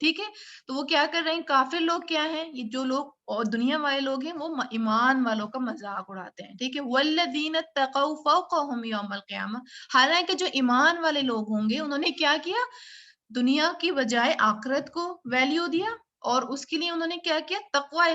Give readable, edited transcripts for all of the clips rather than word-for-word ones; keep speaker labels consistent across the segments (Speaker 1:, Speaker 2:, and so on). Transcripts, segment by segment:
Speaker 1: ٹھیک ہے، تو وہ کیا کر رہے ہیں، کافر لوگ کیا ہیں، یہ جو لوگ اور دنیا والے لوگ ہیں وہ ایمان والوں کا مذاق اڑاتے ہیں، ٹھیک ہے، والذین اتقوا فوقهم یوم القیامہ، حالانکہ جو ایمان والے لوگ ہوں گے انہوں نے کیا کیا، دنیا کی بجائے آخرت کو ویلیو دیا، اور اس کے لیے انہوں نے کیا کیا، تقوی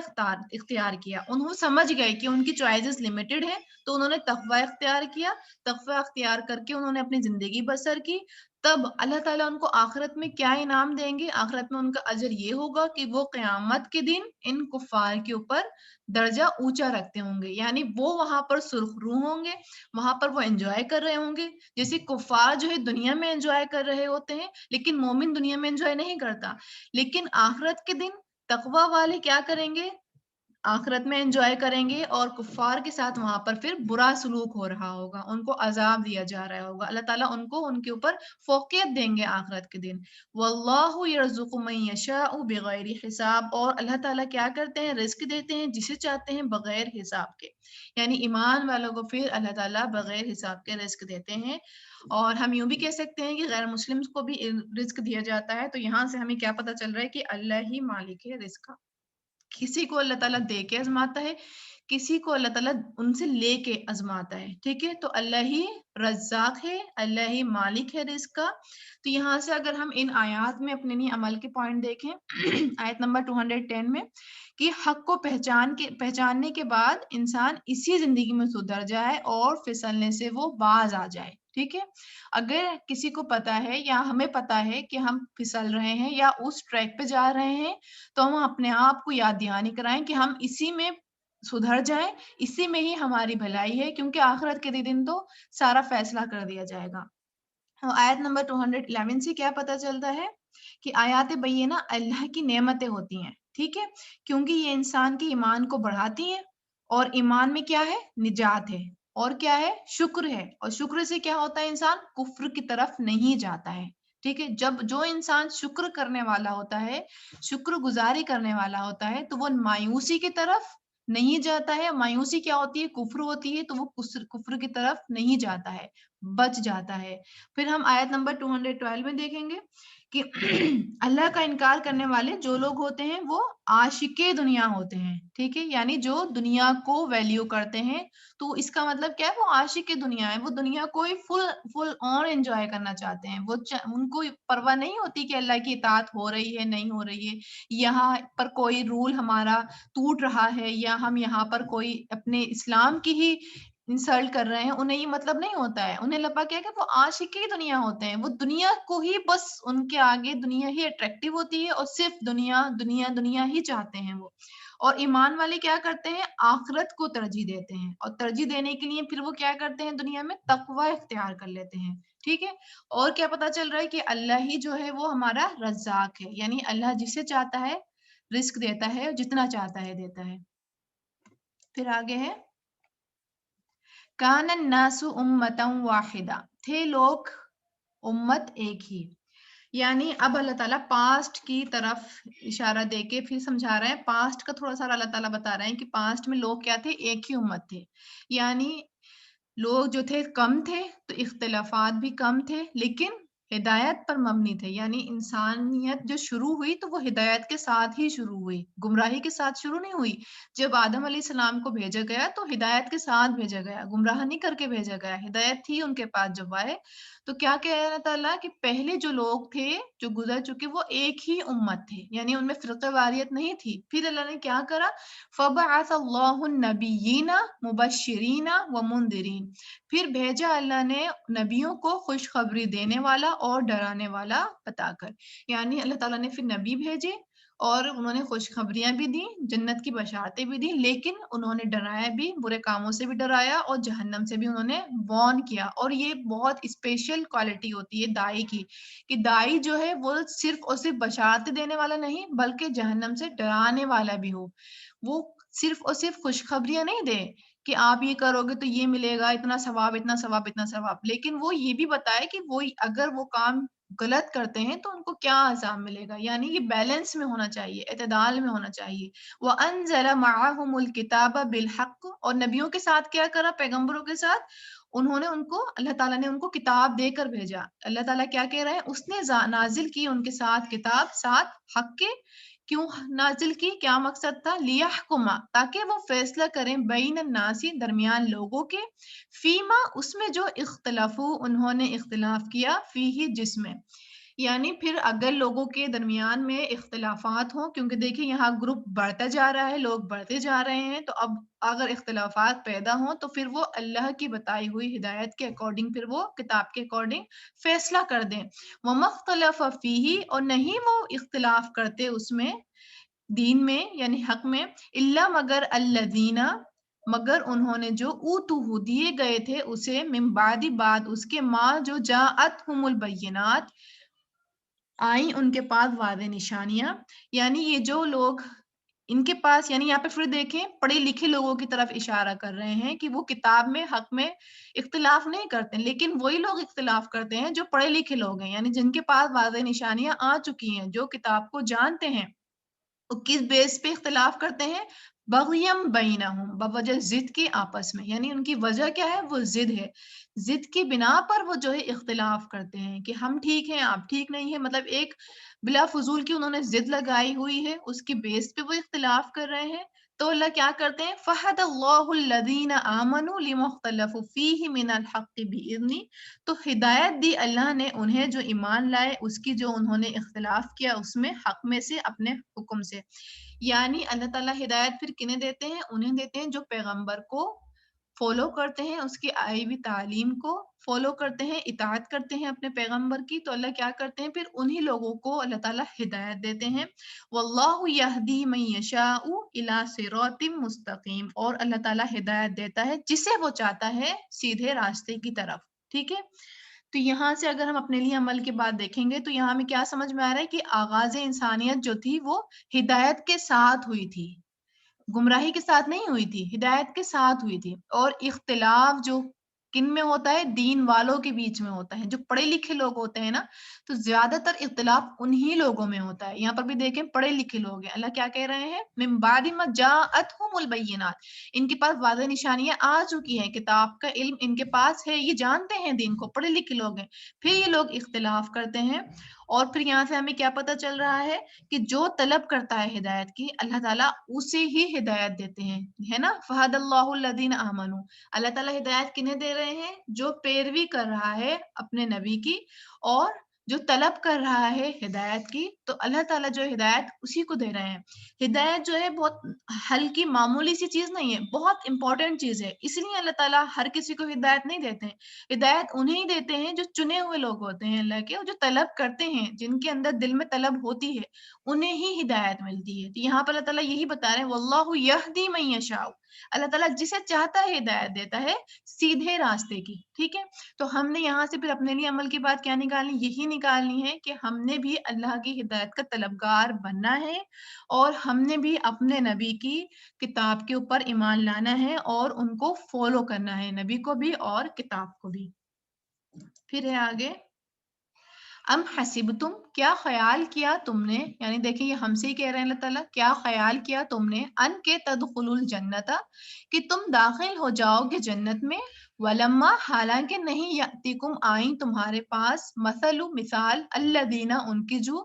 Speaker 1: اختیار کیا، انہوں سمجھ گئے کہ ان کی چوائسز لمیٹڈ ہیں، تو انہوں نے تقوی اختیار کیا، تقوی اختیار کر کے انہوں نے اپنی زندگی بسر کی، تب اللہ تعالیٰ ان کو آخرت میں کیا انعام دیں گے، آخرت میں ان کا اجر یہ ہوگا کہ وہ قیامت کے دن ان کفار کے اوپر درجہ اونچا رکھتے ہوں گے، یعنی وہ وہاں پر سرخ روح ہوں گے، وہاں پر وہ انجوائے کر رہے ہوں گے، جیسے کفار جو ہے دنیا میں انجوائے کر رہے ہوتے ہیں، لیکن مومن دنیا میں انجوائے نہیں کرتا، لیکن آخرت کے دن تقوی والے کیا کریں گے، آخرت میں انجوائے کریں گے، اور کفار کے ساتھ وہاں پر پھر برا سلوک ہو رہا ہوگا، ان کو عذاب دیا جا رہا ہوگا، اللہ تعالیٰ ان کو ان کے اوپر فوقیت دیں گے آخرت کے دن۔ واللہ یرزق من یشاء بغیر حساب، اور اللہ تعالیٰ کیا کرتے ہیں، رزق دیتے ہیں جسے چاہتے ہیں بغیر حساب کے، یعنی ایمان والوں کو پھر اللہ تعالیٰ بغیر حساب کے رزق دیتے ہیں، اور ہم یوں بھی کہہ سکتے ہیں کہ غیر مسلم کو بھی رزق دیا جاتا ہے، تو یہاں سے ہمیں کیا پتہ چل رہا ہے کہ اللہ ہی مالک ہے رزق کا، کسی کو اللہ تعالیٰ دے کے آزماتا ہے، کسی کو اللہ تعالیٰ ان سے لے کے آزماتا ہے، ٹھیک ہے، تو اللہ ہی رزاق ہے، اللہ ہی مالک ہے رزق کا۔ تو یہاں سے اگر ہم ان آیات میں اپنے لیے عمل کے پوائنٹ دیکھیں آیت نمبر 210 میں، کہ حق کو پہچاننے کے بعد انسان اسی زندگی میں سدھر جائے اور پھسلنے سے وہ باز آ جائے، ٹھیک ہے، اگر کسی کو پتا ہے یا ہمیں پتا ہے کہ ہم پھسل رہے ہیں یا اس ٹریک پہ جا رہے ہیں، تو ہم اپنے آپ کو یاد دہانی کرائیں کہ ہم اسی میں سدھر جائیں، اسی میں ہی ہماری بھلائی ہے، کیونکہ آخرت کے دن تو سارا فیصلہ کر دیا جائے گا۔ آیت نمبر 211 سے کیا پتہ چلتا ہے کہ آیات بینہ اللہ کی نعمتیں ہوتی ہیں، ٹھیک ہے، کیونکہ یہ انسان کے ایمان کو بڑھاتی ہیں، اور ایمان میں کیا ہے، نجات ہے، اور کیا ہے، شکر ہے، اور شکر سے کیا ہوتا ہے، انسان کفر کی طرف نہیں جاتا ہے، ٹھیک ہے، جب جو انسان شکر کرنے والا ہوتا ہے، شکر گزاری کرنے والا ہوتا ہے، تو وہ مایوسی کی طرف نہیں جاتا ہے، مایوسی کیا ہوتی ہے، کفر ہوتی ہے، تو وہ کفر کی طرف نہیں جاتا ہے، بچ جاتا ہے۔ پھر ہم آیت نمبر 212 میں دیکھیں گے کہ اللہ کا انکار کرنے والے جو لوگ ہوتے ہیں وہ عاشق دنیا ہوتے ہیں، ٹھیک ہے، یعنی جو دنیا کو ویلیو کرتے ہیں، تو اس کا مطلب کیا ہے، وہ عاشق دنیا ہے، وہ دنیا کو فل آن انجوائے کرنا چاہتے ہیں، ان کو پرواہ نہیں ہوتی کہ اللہ کی اطاعت ہو رہی ہے نہیں ہو رہی ہے، یہاں پر کوئی رول ہمارا ٹوٹ رہا ہے، یا ہم یہاں پر کوئی اپنے اسلام کی ہی انسلٹ کر رہے ہیں، انہیں یہ مطلب نہیں ہوتا ہے، انہیں لپا کیا کہ وہ عاشق دنیا ہوتے ہیں، وہ دنیا کو ہی بس ان کے آگے دنیا ہی اٹریکٹیو ہوتی ہے، اور صرف دنیا دنیا دنیا ہی چاہتے ہیں وہ، اور ایمان والے کیا کرتے ہیں، آخرت کو ترجیح دیتے ہیں، اور ترجیح دینے کے لیے پھر وہ کیا کرتے ہیں، دنیا میں تقوی اختیار کر لیتے ہیں، ٹھیک ہے، اور کیا پتا چل رہا ہے کہ اللہ ہی جو ہے وہ ہمارا رزاق ہے، یعنی اللہ جسے چاہتا ہے رزق دیتا ہے، جتنا چاہتا ہے دیتا ہے۔ پھر آگے ہے، کان الناس امتا واحدہ، تھے لوگ امت ایک ہی، یعنی اب اللہ تعالیٰ پاسٹ کی طرف اشارہ دے کے پھر سمجھا رہے ہیں، پاسٹ کا تھوڑا سا اللہ تعالیٰ بتا رہے ہیں کہ پاسٹ میں لوگ کیا تھے، ایک ہی امت تھے، یعنی لوگ جو تھے کم تھے تو اختلافات بھی کم تھے، لیکن ہدایت پر مبنی تھے، یعنی انسانیت جو شروع ہوئی تو وہ ہدایت کے ساتھ ہی شروع ہوئی، گمراہی کے ساتھ شروع نہیں ہوئی، جب آدم علیہ السلام کو بھیجا گیا تو ہدایت کے ساتھ بھیجا گیا، گمراہ نہیں کر کے بھیجا گیا، ہدایت تھی ان کے پاس جب آئے، تو کیا کہہ رہا اللہ تعالیٰ کہ پہلے جو لوگ تھے جو گزر چکے وہ ایک ہی امت تھے، یعنی ان میں فرقہ واریت نہیں تھی، پھر اللہ نے کیا کرا، فَبَعَثَ اللَّهُ النَّبِيِّينَ مُبَشِّرِينَ وَمُنذِرِينَ، پھر بھیجا اللہ نے نبیوں کو خوشخبری دینے والا اور ڈرانے والا بتا کر، یعنی اللہ تعالیٰ نے پھر نبی بھیجے اور انہوں نے خوشخبریاں بھی دیں، جنت کی بشارتیں بھی دیں، لیکن انہوں نے ڈرایا بھی، برے کاموں سے بھی ڈرایا، اور جہنم سے بھی انہوں نے وارن کیا، اور یہ بہت اسپیشل کوالٹی ہوتی ہے دائی کی، کہ دائی جو ہے وہ صرف اور صرف بشارتیں دینے والا نہیں بلکہ جہنم سے ڈرانے والا بھی ہو، وہ صرف اور صرف خوشخبریاں نہیں دے کہ آپ یہ کرو گے تو یہ ملے گا، اتنا ثواب اتنا ثواب اتنا ثواب، لیکن وہ یہ بھی بتائے کہ وہ اگر وہ کام غلط کرتے ہیں تو ان کو کیا عذاب ملے گا، یعنی یہ بیلنس میں ہونا چاہیے، اعتدال میں ہونا چاہیے۔ وَأَنزَلَ مَعَهُمُ الْكِتَابَ بِالْحَقِّ، اور نبیوں کے ساتھ کیا کرا، پیغمبروں کے ساتھ انہوں نے ان کو اللہ تعالیٰ نے ان کو کتاب دے کر بھیجا. اللہ تعالیٰ کیا کہہ رہے ہیں؟ اس نے نازل کی ان کے ساتھ کتاب، ساتھ حق کے. کیوں نازل کی؟ کیا مقصد تھا؟ لیحکما، تاکہ وہ فیصلہ کریں بین الناسی، درمیان لوگوں کے، فیما، اس میں جو اختلافو، انہوں نے اختلاف کیا، فیہ، جس میں. یعنی پھر اگر لوگوں کے درمیان میں اختلافات ہوں، کیونکہ دیکھیں یہاں گروپ بڑھتا جا رہا ہے، لوگ بڑھتے جا رہے ہیں، تو اب اگر اختلافات پیدا ہوں تو پھر وہ اللہ کی بتائی ہوئی ہدایت کے اکارڈنگ، پھر وہ کتاب کے اکارڈنگ فیصلہ کر دیں. وَمَا اخْتَلَفَ فِيهِ، اور نہیں وہ اختلاف کرتے اس میں، دین میں یعنی حق میں، الا مگر الذین، مگر انہوں نے جو اوتوہ، دیے گئے تھے اسے، من بعد، بعد اس کے، ما، جو جاءتہم البینات، آئیں ان کے پاس واضح نشانیاں. یعنی یہ جو لوگ ان کے پاس، یعنی یہاں پہ پھر دیکھیں پڑھے لکھے لوگوں کی طرف اشارہ کر رہے ہیں کہ وہ کتاب میں، حق میں اختلاف نہیں کرتے، لیکن وہی لوگ اختلاف کرتے ہیں جو پڑھے لکھے لوگ ہیں، یعنی جن کے پاس واضح نشانیاں آ چکی ہیں، جو کتاب کو جانتے ہیں. وہ کس بیس پہ اختلاف کرتے ہیں؟ بغیم بینہم، بوجہ ضد کے آپس میں. یعنی ان کی وجہ کیا ہے؟ وہ ضد ہے. ضد کی بنا پر وہ جو ہے اختلاف کرتے ہیں کہ ہم ٹھیک ہیں، آپ ٹھیک نہیں ہے. مطلب ایک بلا فضول کی انہوں نے ضد لگائی ہوئی ہے، اس کی بیس پہ وہ اختلاف کر رہے ہیں. تو اللہ کیا کرتے ہیں؟ فَهَدَ اللَّهُ الَّذِينَ آمَنُوا لِمَا اخْتَلَفُوا فِيهِ مِنَ الْحَقِّ بِإِذْنِهِ، تو ہدایت دی اللہ نے انہیں جو ایمان لائے، اس کی جو انہوں نے اختلاف کیا اس میں، حق میں سے، اپنے حکم سے. یعنی اللہ تعالیٰ ہدایت پھر کنہیں دیتے ہیں؟ انہیں دیتے ہیں جو پیغمبر کو فالو کرتے ہیں، اس کی آئی ہوئی تعلیم کو فالو کرتے ہیں، اطاعت کرتے ہیں اپنے پیغمبر کی. تو اللہ کیا کرتے ہیں؟ پھر انہی لوگوں کو اللہ تعالیٰ ہدایت دیتے ہیں. واللہ یہدی من یشاء الی صراط مستقیم، اور اللہ تعالیٰ ہدایت دیتا ہے جسے وہ چاہتا ہے سیدھے راستے کی طرف. ٹھیک ہے. تو یہاں سے اگر ہم اپنے لیے عمل کی بات دیکھیں گے تو یہاں میں کیا سمجھ میں آ رہا ہے کہ آغاز انسانیت جو تھی وہ ہدایت کے ساتھ ہوئی تھی، گمراہی کے ساتھ نہیں ہوئی تھی، ہدایت کے ساتھ ہوئی تھی. اور اختلاف جو کن میں ہوتا ہے؟ دین والوں کے بیچ میں ہوتا ہے. جو پڑھے لکھے لوگ ہوتے ہیں نا، تو زیادہ تر اختلاف انہی لوگوں میں ہوتا ہے. یہاں پر بھی دیکھیں پڑھے لکھے لوگ ہیں، اللہ کیا کہہ رہے ہیں؟ من بعد ما جاءتہم البینات، ان کے پاس واضح نشانیاں آ چکی ہیں، کتاب کا علم ان کے پاس ہے، یہ جانتے ہیں دین کو، پڑھے لکھے لوگ ہیں، پھر یہ لوگ اختلاف کرتے ہیں. اور پھر یہاں سے ہمیں کیا پتہ چل رہا ہے؟ کہ جو طلب کرتا ہے ہدایت کی، اللہ تعالیٰ اسے ہی ہدایت دیتے ہیں، ہے نا. فہد اللہ الذین آمنوا، اللہ تعالیٰ ہدایت کنہیں دے رہے ہیں؟ جو پیروی کر رہا ہے اپنے نبی کی، اور جو طلب کر رہا ہے ہدایت کی، تو اللہ تعالیٰ جو ہدایت اسی کو دے رہے ہیں. ہدایت جو ہے بہت ہلکی معمولی سی چیز نہیں ہے، بہت امپورٹنٹ چیز ہے. اس لیے اللہ تعالیٰ ہر کسی کو ہدایت نہیں دیتے ہیں. ہدایت انہیں دیتے ہیں جو چنے ہوئے لوگ ہوتے ہیں اللہ کے، اور جو طلب کرتے ہیں، جن کے اندر دل میں طلب ہوتی ہے، انہیں ہی ہدایت ملتی ہے. تو یہاں پر اللہ تعالیٰ یہی بتا رہے ہیں واللہ یہدی من یشاء، اللہ تعالیٰ جسے چاہتا ہے ہدایت دیتا ہے سیدھے راستے کی. ٹھیک ہے. تو ہم نے یہاں سے پھر اپنے لیے عمل کی بات کیا نکالنی؟ یہی نکالنی ہے کہ ہم نے بھی اللہ کی ہدایت کا طلبگار بننا ہے، اور ہم نے بھی اپنے نبی کی کتاب کے اوپر ایمان لانا ہے، اور ان کو فالو کرنا ہے، نبی کو بھی اور کتاب کو بھی. پھر ہے آگے، ام حسبتم، کیا خیال کیا تم نے، یعنی دیکھیں یہ ہم سے ہی کہہ رہے ہیں اللہ تعالیٰ، کیا خیال کیا تم نے، ان کے تدخلوا الجنت، کہ تم داخل ہو جاؤ گے جنت میں، ولما، حالانکہ نہیں، یاتیکم، آئیں تمہارے پاس، مثل، مثال، الذین، ان کی جو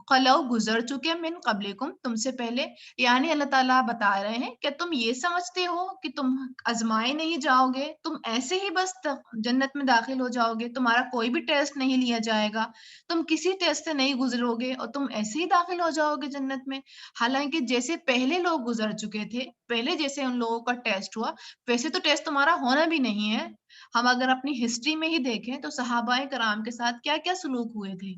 Speaker 1: خلو، گزر چکے، من قبلکم، تم سے پہلے. یعنی اللہ تعالیٰ بتا رہے ہیں کہ تم یہ سمجھتے ہو کہ تم آزمائے نہیں جاؤ گے، تم ایسے ہی بس جنت میں داخل ہو جاؤ گے، تمہارا کوئی بھی ٹیسٹ نہیں لیا جائے گا، تم کسی ٹیسٹ سے نہیں گزرو گے اور تم ایسے ہی داخل ہو جاؤ گے جنت میں. حالانکہ جیسے پہلے لوگ گزر چکے تھے، پہلے جیسے ان لوگوں کا ٹیسٹ ہوا، ویسے تو ٹیسٹ تمہارا ہونا بھی نہیں ہے. ہم اگر اپنی ہسٹری میں ہی دیکھیں تو صحابہ کرام کے ساتھ کیا کیا سلوک ہوئے تھے.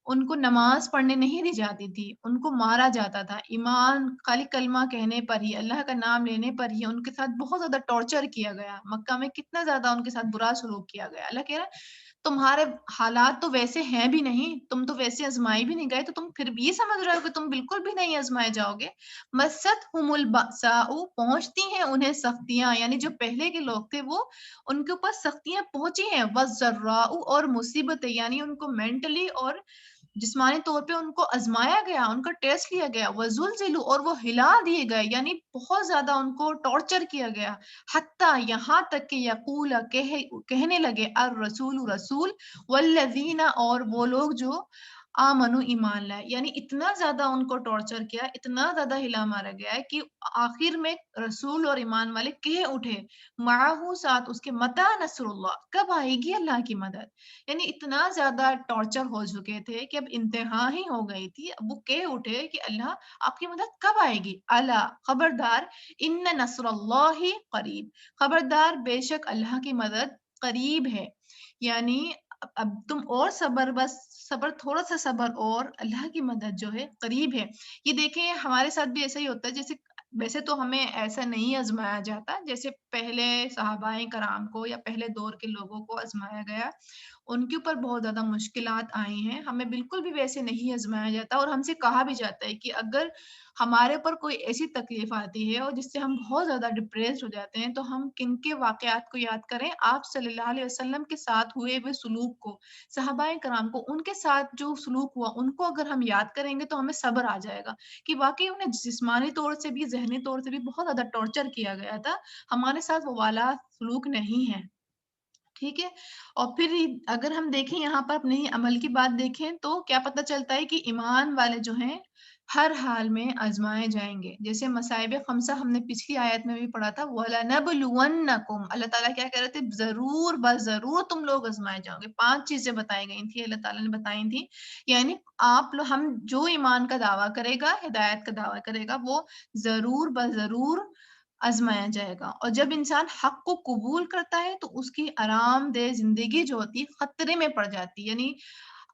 Speaker 1: ان کو نماز پڑھنے نہیں دی جاتی تھی، ان کو مارا جاتا تھا، ایمان خالی کلمہ کہنے پر ہی، اللہ کا نام لینے پر ہی ان کے ساتھ بہت زیادہ ٹارچر کیا گیا. مکہ میں کتنا زیادہ ان کے ساتھ برا سلوک کیا گیا. اللہ کہہ رہا ہے تمہارے حالات تو ویسے ہیں بھی نہیں، تم تو ویسے آزمائے بھی نہیں گئے، تو تم پھر بھی یہ سمجھ رہے ہو کہ تم بالکل بھی نہیں آزمائے جاؤ گے. مستہم البأساء، پہنچتی ہیں انہیں سختیاں، یعنی جو پہلے کے لوگ تھے وہ، ان کے اوپر سختیاں پہنچی ہیں. والضراء، اور مصیبتیں، یعنی ان کو مینٹلی اور جسمانی طور پہ ان کو آزمایا گیا، ان کا ٹیسٹ لیا گیا، وزلزلوا اور وہ ہلا دیے گئے، یعنی بہت زیادہ ان کو ٹارچر کیا گیا، حتیٰ یہاں تک کہ یقول کہنے لگے الرسول رسول والذین اور وہ لوگ جو آمنو ایمان لائے، یعنی اتنا زیادہ ان کو ٹارچر کیا، اتنا زیادہ ہلا مارا گیا ہے کہ آخر میں رسول اور ایمان والے کہہ اٹھے معاہو ساتھ اس کے متی نصر اللہ، کب آئے گی اللہ کی مدد، یعنی اتنا زیادہ ٹارچر ہو چکے تھے کہ اب انتہا ہی ہو گئی تھی، اب وہ کہہ اٹھے کہ اللہ آپ کی مدد کب آئے گی، اللہ خبردار ان نصر اللہ قریب، خبردار بے شک اللہ کی مدد قریب ہے، یعنی اب تم اور صبر، بس صبر، تھوڑا سا صبر اور اللہ کی مدد جو ہے قریب ہے۔ یہ دیکھیں ہمارے ساتھ بھی ایسا ہی ہوتا ہے، جیسے ویسے تو ہمیں ایسا نہیں آزمایا جاتا جیسے پہلے صحابہ کرام کو یا پہلے دور کے لوگوں کو آزمایا گیا، ان کے اوپر بہت زیادہ مشکلات آئی ہیں، ہمیں بالکل بھی ویسے نہیں آزمایا جاتا، اور ہم سے کہا بھی جاتا ہے کہ اگر ہمارے اوپر کوئی ایسی تکلیف آتی ہے اور جس سے ہم بہت زیادہ ڈپریسڈ ہو جاتے ہیں تو ہم کن کے واقعات کو یاد کریں، آپ صلی اللہ علیہ وسلم کے ساتھ ہوئے ہوئے سلوک کو، صحابہ کرام کو ان کے ساتھ جو سلوک ہوا ان کو اگر ہم یاد کریں گے تو ہمیں صبر آ جائے گا کہ واقعی انہیں جسمانی طور سے بھی ذہنی طور سے بھی بہت زیادہ ٹارچر کیا گیا تھا، ہمارے ساتھ وہ والا سلوک نہیں ہے، ٹھیک ہے۔ اور پھر اگر ہم دیکھیں یہاں پر اپنے عمل کی بات دیکھیں تو کیا پتہ چلتا ہے کہ ایمان والے جو ہیں ہر حال میں آزمائے جائیں گے، جیسے مصائب خمسہ ہم نے پچھلی آیت میں بھی پڑھا تھا، وَلَنَبْلُوَنَّكُمْ، اللہ تعالیٰ کیا کہہ رہے تھے، ضرور بس ضرور تم لوگ آزمائے جاؤ گے، 5 چیزیں بتائی گئی تھی، اللہ تعالیٰ نے بتائی تھی، یعنی آپ لوگ، ہم جو ایمان کا دعویٰ کرے گا، ہدایت کا دعویٰ کرے گا، وہ ضرور بس ضرور آزمایا جائے گا، اور جب انسان حق کو قبول کرتا ہے تو اس کی آرام دہ زندگی جو ہوتی ہے خطرے میں پڑ جاتی ہے، یعنی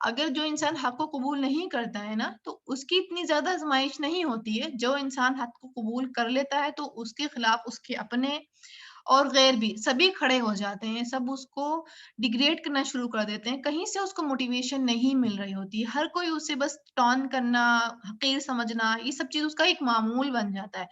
Speaker 1: اگر جو انسان حق کو قبول نہیں کرتا ہے نا تو اس کی اتنی زیادہ آزمائش نہیں ہوتی ہے، جو انسان حق کو قبول کر لیتا ہے تو اس کے خلاف اس کے اپنے اور غیر بھی سبھی کھڑے ہو جاتے ہیں، سب اس کو ڈیگریڈ کرنا شروع کر دیتے ہیں، کہیں سے اس کو موٹیویشن نہیں مل رہی ہوتی، ہر کوئی اسے بس ٹون کرنا، حقیر سمجھنا، یہ سب چیز اس کا ایک معمول بن جاتا ہے،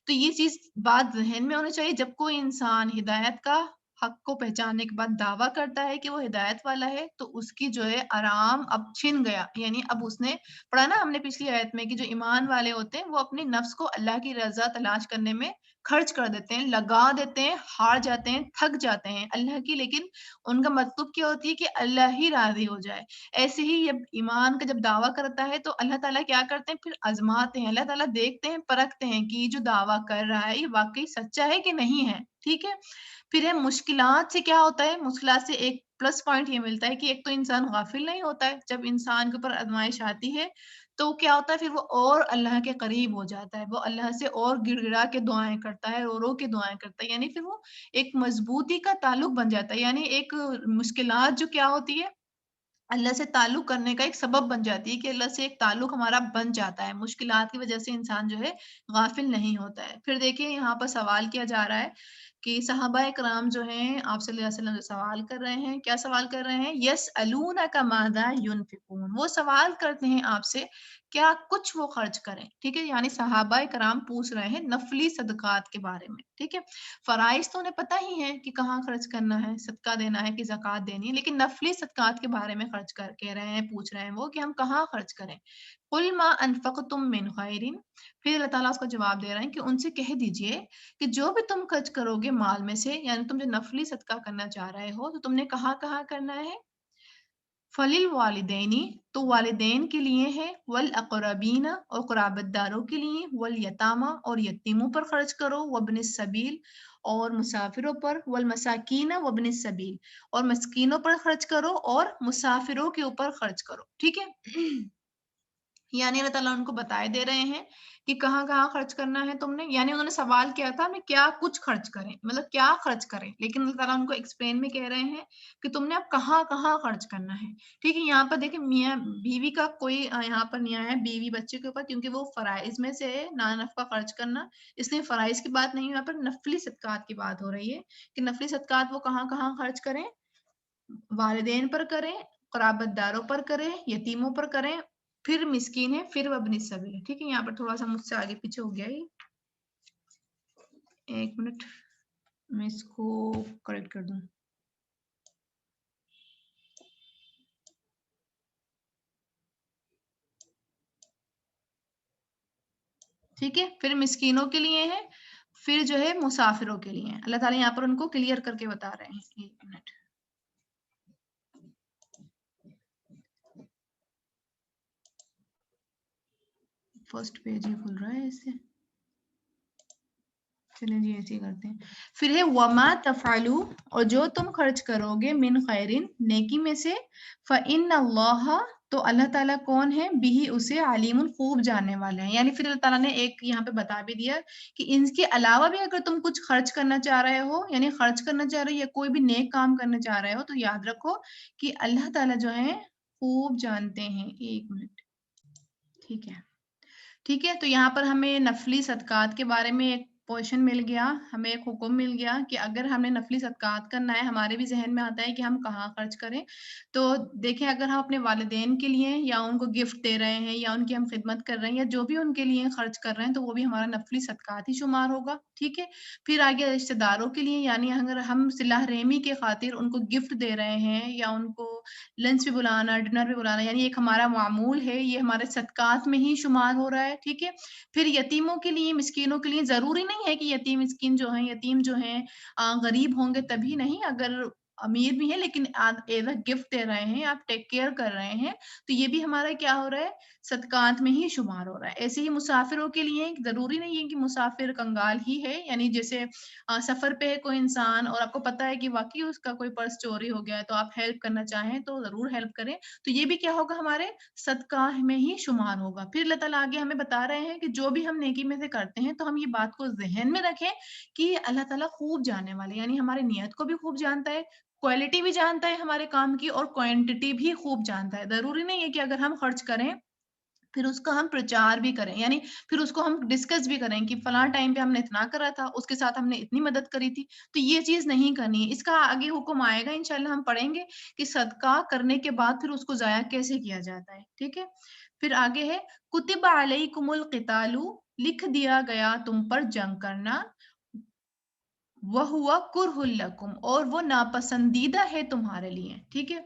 Speaker 1: تو یہ چیز بات ذہن میں ہونی چاہیے، جب کوئی انسان ہدایت کا حق کو پہچاننے کے بعد دعویٰ کرتا ہے کہ وہ ہدایت والا ہے تو اس کی جو ہے آرام اب چھن گیا، یعنی اب اس نے پڑھا نا ہم نے پچھلی آیت میں کہ جو ایمان والے ہوتے ہیں وہ اپنے نفس کو اللہ کی رضا تلاش کرنے میں خرچ کر دیتے ہیں، لگا دیتے ہیں، ہار جاتے ہیں، تھک جاتے ہیں اللہ کی، لیکن ان کا مطلب کیا ہوتی ہے کہ اللہ ہی راضی ہو جائے، ایسے ہی جب ایمان کا جب دعویٰ کرتا ہے تو اللہ تعالیٰ کیا کرتے ہیں، پھر آزماتے ہیں، اللہ تعالیٰ دیکھتے ہیں، پرکھتے ہیں کہ یہ جو دعویٰ کر رہا ہے یہ واقعی سچا ہے کہ نہیں ہے، ٹھیک ہے۔ پھر یہ مشکلات سے کیا ہوتا ہے، مشکلات سے ایک پلس پوائنٹ یہ ملتا ہے کہ ایک تو انسان غافل نہیں ہوتا ہے، جب انسان کے اوپر آزمائش آتی ہے تو کیا ہوتا ہے، پھر وہ اور اللہ کے قریب ہو جاتا ہے، وہ اللہ سے اور گڑ گڑا کے دعائیں کرتا ہے، رو رو کے دعائیں کرتا ہے، یعنی پھر وہ ایک مضبوطی کا تعلق بن جاتا ہے، یعنی ایک مشکلات جو کیا ہوتی ہے اللہ سے تعلق کرنے کا ایک سبب بن جاتی ہے کہ اللہ سے ایک تعلق ہمارا بن جاتا ہے، مشکلات کی وجہ سے انسان جو ہے غافل نہیں ہوتا ہے۔ پھر دیکھیں یہاں پر سوال کیا جا رہا ہے کہ صحابہ کرام جو ہیں آپ صلی اللہ علیہ وسلم جو سوال کر رہے ہیں، کیا سوال کر رہے ہیں، یسألونک ماذا ینفقون، وہ سوال کرتے ہیں آپ سے کیا کچھ وہ خرچ کریں، ٹھیک ہے، یعنی صحابہ کرام پوچھ رہے ہیں نفلی صدقات کے بارے میں، ٹھیک ہے، فرائض تو انہیں پتہ ہی ہے کہ کہاں خرچ کرنا ہے، صدقہ دینا ہے کہ زکوٰۃ دینی ہے، لیکن نفلی صدقات کے بارے میں خرچ کر کے رہے ہیں، پوچھ رہے ہیں وہ کہ ہم کہاں خرچ کریں، قل ما انفقتم من خیر، پھر اللہ تعالیٰ اس کو جواب دے رہے ہیں کہ ان سے کہہ دیجئے کہ جو بھی تم خرچ کرو گے مال میں سے، یعنی تم جو نفلی صدقہ کرنا چاہ رہے ہو تو تم نے کہاں کہاں کرنا ہے، فلیل والدینی، تو والدین کے لیے ہے، والاقربین اور قرابت داروں کے لیے، والیتامى اور یتیموں پر خرچ کرو، وابن السبیل اور مسافروں پر، والمساکین وابن السبیل اور مسکینوں پر خرچ کرو اور مسافروں کے اوپر خرچ کرو، ٹھیک ہے، یعنی اللہ تعالیٰ ان کو بتائے دے رہے ہیں کہ کہاں کہاں خرچ کرنا ہے تم نے، یعنی انہوں نے سوال کیا تھا میں کیا کچھ خرچ کریں، مطلب کیا خرچ کریں، لیکن اللہ تعالیٰ ان کو ایکسپلین میں کہہ رہے ہیں کہ تم نے اب کہاں کہاں خرچ کرنا ہے، ٹھیک ہے، یہاں پر دیکھیں میاں بیوی کا کوئی یہاں پر نہیں آیا ہے بیوی بچے کے اوپر، کیونکہ وہ فرائض میں سے نانفقہ خرچ کرنا، اس لیے فرائض کی بات نہیں، یہاں پر نفلی صدقات کی بات ہو رہی ہے کہ نفلی صدقات وہ کہاں کہاں خرچ کریں، والدین پر کریں، قرابت داروں پر کریں، یتیموں پر کریں، پھر مسکین ہے، پھر وابن السبیل ہے، ٹھیک ہے، یہاں پر تھوڑا سا مجھ سے آگے پیچھے ہو گیا ہی، ایک منٹ میں اس کو کریکٹ کر دوں، ٹھیک ہے، پھر مسکینوں کے لیے ہے، پھر جو ہے مسافروں کے لیے ہے۔ اللہ تعالیٰ یہاں پر ان کو کلیئر کر کے بتا رہے ہیں۔ ایک منٹ، فرسٹ پیج ہی کھل رہا ہے اس سے، چلیں جی ایسے ہی کرتے ہیں۔ پھر ہے وما تفعلوا، اور جو تم خرچ کرو گے من خیرن، نیکی میں سے، فإن اللہ، تو اللہ تعالیٰ کون ہے، بھی اسے علیم، خوب جاننے والے ہیں۔ یعنی پھر اللہ تعالیٰ نے ایک یہاں پہ بتا بھی دیا کہ ان کے علاوہ بھی اگر تم کچھ خرچ کرنا چاہ رہے ہو، یعنی خرچ کرنا چاہ رہے ہو یا کوئی بھی نیک کام کرنا چاہ رہے ہو، تو یاد رکھو کہ اللہ تعالیٰ جو ہے خوب جانتے ہیں۔ ایک منٹ، ٹھیک ہے، ٹھیک ہے، تو یہاں پر ہمیں نفلی صدقات کے بارے میں ایک پوزیشن مل گیا، ہمیں ایک حکم مل گیا کہ اگر ہم نے نفلی صدقات کرنا ہے، ہمارے بھی ذہن میں آتا ہے کہ ہم کہاں خرچ کریں۔ تو دیکھیں، اگر ہم اپنے والدین کے لیے یا ان کو گفٹ دے رہے ہیں یا ان کی ہم خدمت کر رہے ہیں یا جو بھی ان کے لیے خرچ کر رہے ہیں، تو وہ بھی ہمارا نفلی صدقات ہی شمار ہوگا، ٹھیک ہے۔ پھر آگے رشتہ داروں کے لیے، یعنی اگر ہم صلہ رحمی کے خاطر ان کو گفٹ دے رہے ہیں یا ان کو لنچ پہ بلانا، ڈنر پہ بلانا، یعنی ایک ہمارا معمول ہے، یہ ہمارے صدقات میں ہی شمار ہو رہا ہے، ٹھیک ہے۔ پھر یتیموں کے لیے، مسکینوں کے لیے، ضروری نہیں ہے کہ یتیم مسکین جو ہیں، یتیم جو ہیں غریب ہوں گے تبھی نہیں، اگر امیر بھی ہیں لیکن ایز اے گفٹ دے رہے ہیں، آپ ٹیک کیئر کر رہے ہیں، تو یہ بھی ہمارا کیا ہو رہا ہے، صدقات میں ہی شمار ہو رہا ہے۔ ایسے ہی مسافروں کے لیے ضروری نہیں ہے کہ مسافر کنگال ہی ہے، یعنی جیسے سفر پہ ہے کوئی انسان اور آپ کو پتا ہے کہ واقعی اس کا کوئی پرس چوری ہو گیا ہے، تو آپ ہیلپ کرنا چاہیں تو ضرور ہیلپ کریں، تو یہ بھی کیا ہوگا، ہمارے صدقہ میں ہی شمار ہوگا۔ پھر اللہ تعالیٰ آگے ہمیں بتا رہے ہیں کہ جو بھی ہم نیکی میں سے کرتے ہیں، تو ہم یہ بات کو ذہن میں رکھیں کہ اللہ تعالیٰ خوب جاننے والے، یعنی ہماری نیت کو بھی خوب جانتا ہے، کوالٹی بھی جانتا ہے ہمارے کام کی، اور کوانٹٹی بھی خوب جانتا ہے۔ ضروری نہیں ہے کہ اگر ہم خرچ کریں پھر اس کا ہم پرچار بھی کریں، یعنی پھر اس کو ہم ڈسکس بھی کریں کہ فلاں ٹائم پہ ہم نے اتنا کرا تھا، اس کے ساتھ ہم نے اتنی مدد کری تھی، تو یہ چیز نہیں کرنی ہے۔ اس کا آگے حکم آئے گا، انشاءاللہ ہم پڑھیں گے کہ صدقہ کرنے کے بعد پھر اس کو ضائع کیسے کیا جاتا ہے، ٹھیک ہے۔ پھر آگے ہے کتب علیکم القتال، لکھ دیا گیا تم پر جنگ کرنا، وَهُوَ كُرْهٌ لَكُمْ، اور وہ ناپسندیدہ ہے تمہارے لیے، ٹھیک ہے۔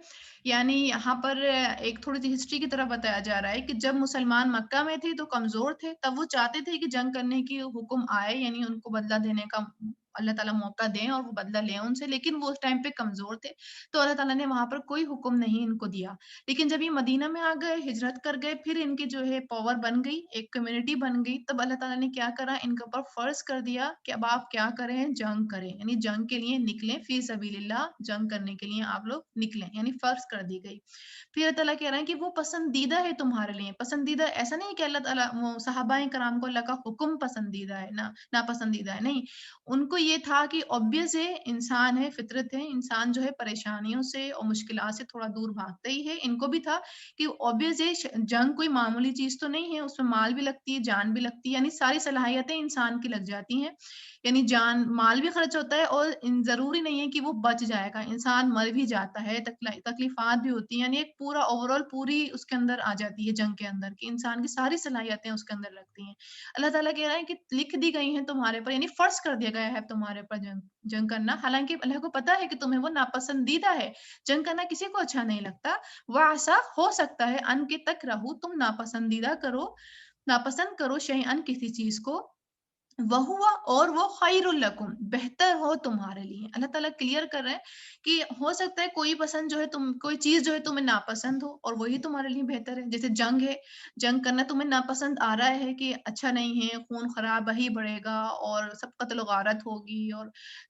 Speaker 1: یعنی یہاں پر ایک تھوڑی سی ہسٹری کی طرف بتایا جا رہا ہے کہ جب مسلمان مکہ میں تھے تو کمزور تھے، تب وہ چاہتے تھے کہ جنگ کرنے کی حکم آئے، یعنی ان کو بدلہ دینے کا اللہ تعالیٰ موقع دیں اور وہ بدلہ لیں ان سے، لیکن وہ اس ٹائم پہ کمزور تھے، تو اللہ تعالیٰ نے وہاں پر کوئی حکم نہیں ان کو دیا۔ لیکن جب یہ مدینہ میں آ گئے، ہجرت کر گئے، پھر ان کی جو ہے پاور بن گئی، ایک کمیونٹی بن گئی، تب اللہ تعالیٰ نے کیا کرا، ان کے اوپر فرض کر دیا کہ اب آپ کیا کریں، جنگ کریں، یعنی جنگ کے لیے نکلیں، فی سبیل اللہ، جنگ کرنے کے لیے آپ لوگ نکلیں، یعنی فرض کر دی گئی۔ پھر اللہ تعالیٰ کہہ رہے ہیں کہ وہ پسندیدہ ہے تمہارے لیے۔ پسندیدہ ایسا نہیں کہ اللہ تعالیٰ وہ صحابہ کرام کو اللہ کا حکم پسندیدہ ہے، ناپسندیدہ ہے، نہیں، ان کو یہ تھا کہ obvious ہے، انسان ہے، فطرت ہے، انسان جو ہے پریشانیوں سے اور مشکلات سے تھوڑا دور بھاگتا ہی ہے، ان کو بھی تھا کہ obvious ہے، جنگ کوئی معمولی چیز تو نہیں ہے، اس میں مال بھی لگتی ہے، جان بھی لگتی ہے، یعنی ساری صلاحیتیں انسان کی لگ جاتی ہیں، یعنی جان مال بھی خرچ ہوتا ہے، اور ضروری نہیں ہے کہ وہ بچ جائے گا، انسان مر بھی جاتا ہے، تکلیفات بھی ہوتی ہیں، یعنی ایک پورا اوور آل پوری اس کے اندر آ جاتی ہے جنگ کے اندر، کہ انسان کی ساری صلاحیتیں اس کے اندر لگتی ہیں۔ اللہ تعالیٰ کہہ رہا ہے کہ لکھ دی گئی ہیں تمہارے پر، یعنی فرض کر دیا گیا ہے تمہارے پر جنگ کرنا، حالانکہ اللہ کو پتا ہے کہ تمہیں وہ ناپسندیدہ ہے، جنگ کرنا کسی کو اچھا نہیں لگتا، وہ ایسا ہو سکتا ہے ان کے تک رہو، تم ناپسندیدہ کرو، ناپسند کرو شیئن کسی چیز کو، وہوا اور وہ خیر لکم بہتر ہو تمہارے لیے۔ اللہ تعالیٰ کلیئر کر رہے ہیں کہ ہو سکتا ہے کوئی پسند جو ہے کوئی چیز جو ہے تمہیں ناپسند ہو اور وہی تمہارے لیے بہتر ہے، جیسے جنگ ہے، جنگ کرنا تمہیں ناپسند آ رہا ہے کہ اچھا نہیں ہے، خون خراب ہی بڑھے گا اور سب قتل و غارت ہوگی اور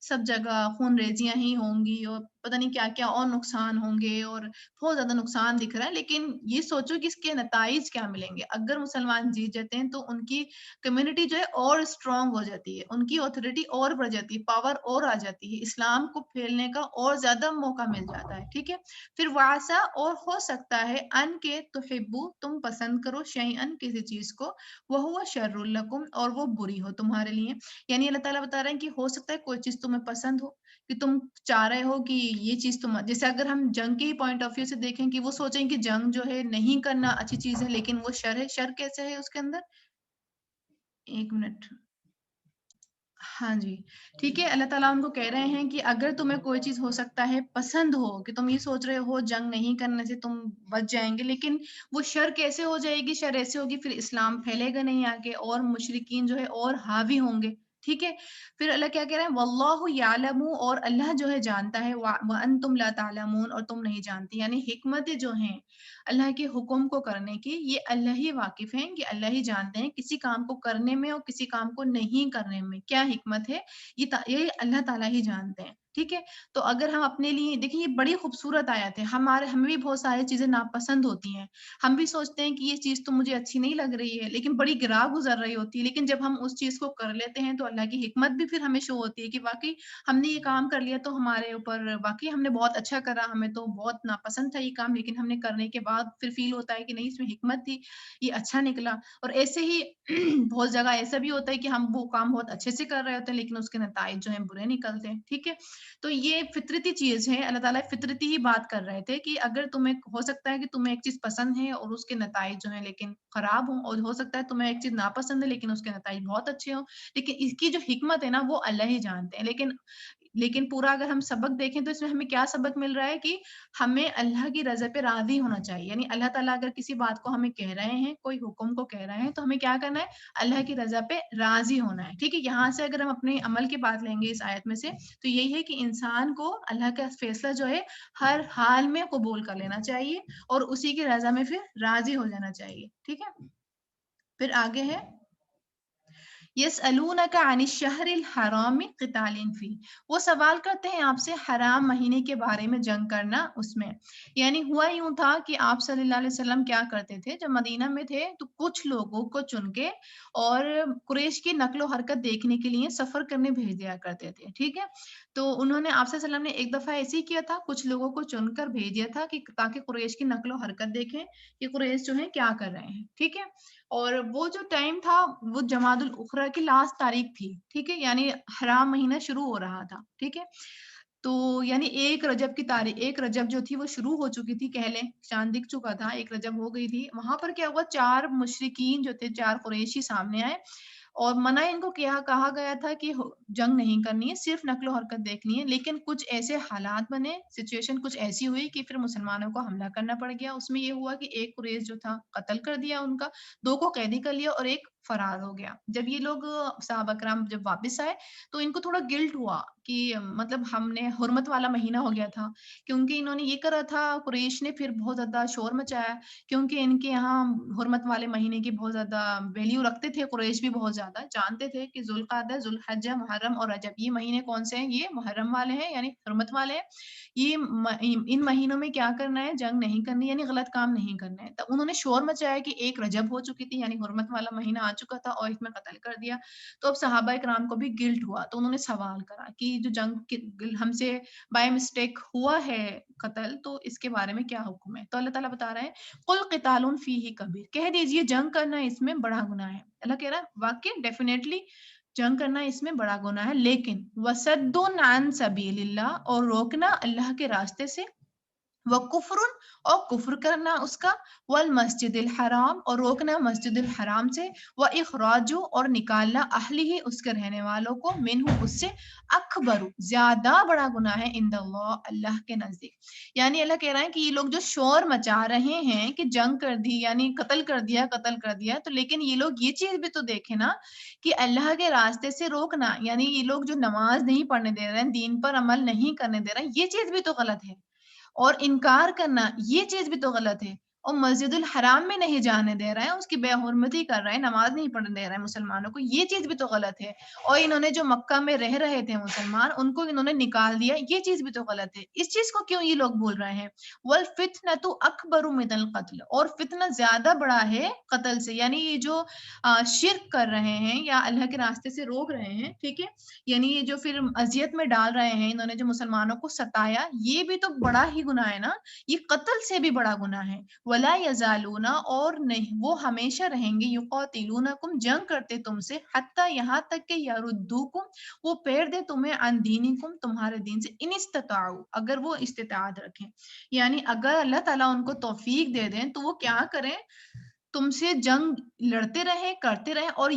Speaker 1: سب جگہ خون ریزیاں ہی ہوں گی اور پتہ نہیں کیا کیا اور نقصان ہوں گے اور بہت زیادہ نقصان دکھ رہا ہے، لیکن یہ سوچو کہ اس کے نتائج کیا ملیں گے۔ اگر مسلمان جیت جاتے ہیں تو ان کی کمیونٹی جو ہے اور اسٹرانگ ہو جاتی ہے، ان کی اتھارٹی اور بڑھ جاتی ہے، پاور اور آ جاتی ہے، اسلام کو پھیلنے کا اور زیادہ موقع مل جاتا ہے، ٹھیک ہے۔ پھر واسا اور ہو سکتا ہے ان کے تحبو تم پسند کرو شیئن کسی چیز کو، وہ شر لکم اور وہ بری ہو تمہارے لیے، یعنی اللہ تعالیٰ بتا رہے ہیں کہ ہو سکتا ہے کوئی چیز تمہیں پسند ہو، کہ تم چاہ رہے ہو کہ یہ چیز تم، جیسے اگر ہم جنگ کے ہی پوائنٹ آف ویو سے دیکھیں کہ وہ سوچیں کہ جنگ جو ہے نہیں کرنا اچھی چیز ہے، لیکن وہ شر ہے، شر کیسے ہے اس کے اندر، ایک منٹ، ہاں جی، ٹھیک ہے، اللہ تعالیٰ ان کو کہہ رہے ہیں کہ اگر تمہیں کوئی چیز ہو سکتا ہے پسند ہو کہ تم یہ سوچ رہے ہو جنگ نہیں کرنے سے تم بچ جائیں گے، لیکن وہ شر کیسے ہو جائے گی؟ شر ایسے ہوگی پھر اسلام پھیلے گا نہیں آگے اور مشرکین جو ہے اور حاوی ہوں گے، ٹھیک ہے؟ پھر اللہ کیا کہہ رہے ہیں؟ واللہ یعلم، اور اللہ جو ہے جانتا ہے، وانتم لا تعلمون، اور تم نہیں جانتی، یعنی حکمتیں جو ہیں اللہ کے حکم کو کرنے کی، یہ اللہ ہی واقف ہیں، کہ اللہ ہی جانتے ہیں کسی کام کو کرنے میں اور کسی کام کو نہیں کرنے میں کیا حکمت ہے، یہ اللہ تعالیٰ ہی جانتے ہیں، ٹھیک ہے؟ تو اگر ہم اپنے لیے دیکھیں، یہ بڑی خوبصورت آیت ہے، ہمیں بھی بہت ساری چیزیں ناپسند ہوتی ہیں، ہم بھی سوچتے ہیں کہ یہ چیز تو مجھے اچھی نہیں لگ رہی ہے، لیکن بڑی گراں گزر رہی ہوتی ہے، لیکن جب ہم اس چیز کو کر لیتے ہیں تو اللہ کی حکمت بھی پھر ہمیں شو ہوتی ہے کہ واقعی ہم نے یہ کام کر لیا تو ہمارے اوپر واقعی ہم نے بہت اچھا کرا، ہمیں تو بہت ناپسند تھا یہ کام، لیکن ہم نے کرنے کے بعد پھر فیل ہوتا ہے کہ نہیں، اس میں حکمت تھی، یہ اچھا نکلا۔ اور ایسے ہی بہت جگہ ایسا بھی ہوتا ہے کہ ہم وہ کام بہت اچھے سے کر رہے ہوتے ہیں لیکن اس کے نتائج جو ہیں برے نکلتے ہیں، ٹھیک ہے؟ تو یہ فطرتی چیز ہے، اللہ تعالیٰ فطرتی ہی بات کر رہے تھے کہ اگر تمہیں ہو سکتا ہے کہ تمہیں ایک چیز پسند ہے اور اس کے نتائج جو ہیں لیکن خراب ہوں، اور ہو سکتا ہے تمہیں ایک چیز ناپسند ہے لیکن اس کے نتائج بہت اچھے ہوں، لیکن اس کی جو حکمت ہے نا وہ اللہ ہی جانتے ہیں۔ لیکن پورا اگر ہم سبق دیکھیں تو اس میں ہمیں کیا سبق مل رہا ہے کہ ہمیں اللہ کی رضا پہ راضی ہونا چاہیے، یعنی اللہ تعالیٰ اگر کسی بات کو ہمیں کہہ رہے ہیں، کوئی حکم کو کہہ رہے ہیں، تو ہمیں کیا کرنا ہے؟ اللہ کی رضا پہ راضی ہونا ہے، ٹھیک ہے؟ یہاں سے اگر ہم اپنے عمل کی بات لیں گے اس آیت میں سے، تو یہی ہے کہ انسان کو اللہ کا فیصلہ جو ہے ہر حال میں قبول کر لینا چاہیے اور اسی کی رضا میں پھر راضی ہو جانا چاہیے، ٹھیک ہے؟ پھر آگے ہے یسألونک عن الشہر الحرام قتال فی، وہ سوال کرتے ہیں آپ سے حرام مہینے کے بارے میں جنگ کرنا اس میں، یعنی ہوا یوں تھا کہ آپ صلی اللہ علیہ وسلم کیا کرتے تھے جب مدینہ میں تھے تو کچھ لوگوں کو چن کے اور قریش کی نقل و حرکت دیکھنے کے لیے سفر کرنے بھیج دیا کرتے تھے، ٹھیک ہے؟ تو انہوں نے آپ صلی اللہ علیہ وسلم نے ایک دفعہ ایسے ہی کیا تھا، کچھ لوگوں کو چن کر بھیج دیا تھا کہ تاکہ قریش کی نقل و حرکت دیکھیں کہ قریش جو ہے کیا کر رہے ہیں، ٹھیک ہے؟ اور وہ جو ٹائم تھا وہ جمادی الاخرى کی لاسٹ تاریخ تھی، ٹھیک ہے؟ یعنی حرام مہینہ شروع ہو رہا تھا، ٹھیک ہے؟ تو یعنی ایک رجب کی تاریخ، ایک رجب جو تھی وہ شروع ہو چکی تھی، کہہ لیں چاند دکھ چکا تھا، ایک رجب ہو گئی تھی، وہاں پر کیا ہوا، چار مشرکین جو تھے، چار قریشی سامنے آئے اور منع ان کو کیا کہا گیا تھا کہ جنگ نہیں کرنی ہے، صرف نقل و حرکت دیکھنی ہے، لیکن کچھ ایسے حالات بنے، سچویشن کچھ ایسی ہوئی کہ پھر مسلمانوں کو حملہ کرنا پڑ گیا، اس میں یہ ہوا کہ ایک قریش جو تھا قتل کر دیا ان کا، دو کو قیدی کر لیا اور ایک فرار ہو گیا۔ جب یہ لوگ صحابہ کرام جب واپس آئے تو ان کو تھوڑا گلٹ ہوا کہ مطلب ہم نے حرمت والا مہینہ ہو گیا تھا، کیونکہ انہوں نے یہ کرا تھا، قریش نے پھر بہت زیادہ شور مچایا، کیونکہ ان کے یہاں حرمت والے مہینے کی بہت زیادہ ویلیو رکھتے تھے، قریش بھی بہت زیادہ جانتے تھے کہ ذوالقعدہ، ذوالحجہ، محرم اور رجب یہ مہینے کون سے ہیں، یہ محرم والے ہیں یعنی حرمت والے ہیں، یہ ان مہینوں میں کیا کرنا ہے، جنگ نہیں کرنی، یعنی غلط کام نہیں کرنا ہے۔ تو انہوں نے شور مچایا کہ ایک رجب ہو چکی تھی یعنی حرمت والا مہینہ آ چکا تھا اور اس میں قتل کر دیا، تو اب صحابہ کرام کو بھی گلٹ ہوا، تو انہوں نے سوال کرا کہ جو ہم سے بائی مسٹیک ہوا ہے قتل، تو اس کے بارے میں کیا حکم ہے؟ تو اللہ تعالیٰ بتا رہے ہیں قل قتال فیہ کبیر، کہہ دیجئے جنگ کرنا اس میں بڑا گناہ ہے۔ اللہ کہہ رہا ہے واقعی ڈیفینیٹلی جنگ کرنا اس میں بڑا گناہ ہے، لیکن وصد عن سبیل اللہ، اور روکنا اللہ کے راستے سے، وکفر، اور کفر کرنا اس کا، والمسجد الحرام، اور روکنا مسجد الحرام سے، واخراج، اور نکالنا اہلہ اس کے رہنے والوں کو، منہ اس سے، اکبر زیادہ بڑا گناہ ہے عند اللہ اللہ کے نزدیک۔ یعنی اللہ کہہ رہا ہے کہ یہ لوگ جو شور مچا رہے ہیں کہ جنگ کر دی یعنی قتل کر دیا قتل کر دیا، تو لیکن یہ لوگ یہ چیز بھی تو دیکھیں نا کہ اللہ کے راستے سے روکنا، یعنی یہ لوگ جو نماز نہیں پڑھنے دے رہے ہیں، دین پر عمل نہیں کرنے دے رہے ہیں، یہ چیز بھی تو غلط ہے، اور انکار کرنا یہ چیز بھی تو غلط ہے، اور مسجد الحرام میں نہیں جانے دے رہے ہیں، اس کی بے حرمتی کر رہے ہیں، نماز نہیں پڑھنے دے رہے ہیں مسلمانوں کو، یہ چیز بھی تو غلط ہے، اور انہوں نے جو مکہ میں رہ رہے تھے مسلمان ان کو انہوں نے نکال دیا، یہ چیز بھی تو غلط ہے، اس چیز کو کیوں یہ لوگ بول رہے ہیں؟ والفتنۃ اکبر من القتل، اور فتنہ زیادہ بڑا ہے قتل سے، یعنی یہ جو شرک کر رہے ہیں یا اللہ کے راستے سے روک رہے ہیں، ٹھیک ہے، یعنی یہ جو پھر اذیت میں ڈال رہے ہیں، انہوں نے جو مسلمانوں کو ستایا، یہ بھی تو بڑا ہی گناہ ہے نا، یہ قتل سے بھی بڑا گناہ ہے۔ ولا یزالون، اور نہیں وہ ہمیشہ رہیں گے، یقاتلونکم جنگ کرتے تم سے، حتی یہاں تک کہ یردوکم وہ پھیر دے تمہیں، عن دینکم تمہارے دین سے، ان استطاعوا اگر وہ استطاعت رکھیں، یعنی اگر اللہ تعالیٰ ان کو توفیق دے دیں تو وہ کیا کریں، تم سے جنگ لڑتے رہے کرتے رہے اور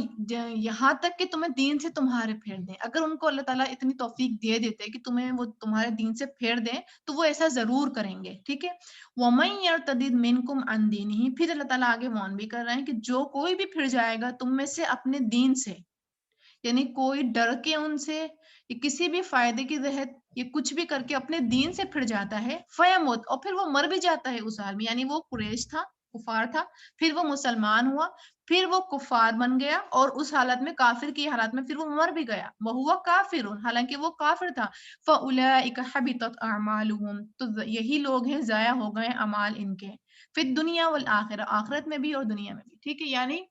Speaker 1: یہاں تک کہ تمہیں دین سے تمہارے پھیر دیں. اگر ان کو اللہ تعالیٰ اتنی توفیق دے دیتے کہ تمہیں وہ تمہارے دین سے پھیر دیں تو وہ ایسا ضرور کریں گے. ٹھیک ہے. وَمَن يَرْتَدِدْ مِنْكُمْ عَنْ دِينِهِ، پھر اللہ تعالیٰ آگے وارن بھی کر رہے ہیں کہ جو کوئی بھی پھر جائے گا تم میں سے اپنے دین سے، یعنی کوئی ڈر کے ان سے یا کسی بھی فائدے کے تحت یہ کچھ بھی کر کے اپنے دین سے پھر جاتا ہے، فیموت، اور پھر وہ مر بھی جاتا ہے اس حال میں. یعنی وہ قریش تھا، کفار تھا، پھر وہ مسلمان ہوا، پھر وہ کفار بن گیا اور اس حالت میں کافر کی حالت میں پھر وہ مر بھی گیا. وَهُوَ كَافِرٌ، حالانکہ وہ کافر تھا. فَأُولَٰئِكَ حَبِطَتْ أَعْمَالُهُمْ، تو یہی لوگ ہیں ضائع ہو گئے اعمال ان کے، فی الدنیا والآخرہ، آخرت میں بھی اور دنیا میں بھی. ٹھیک ہے. یعنی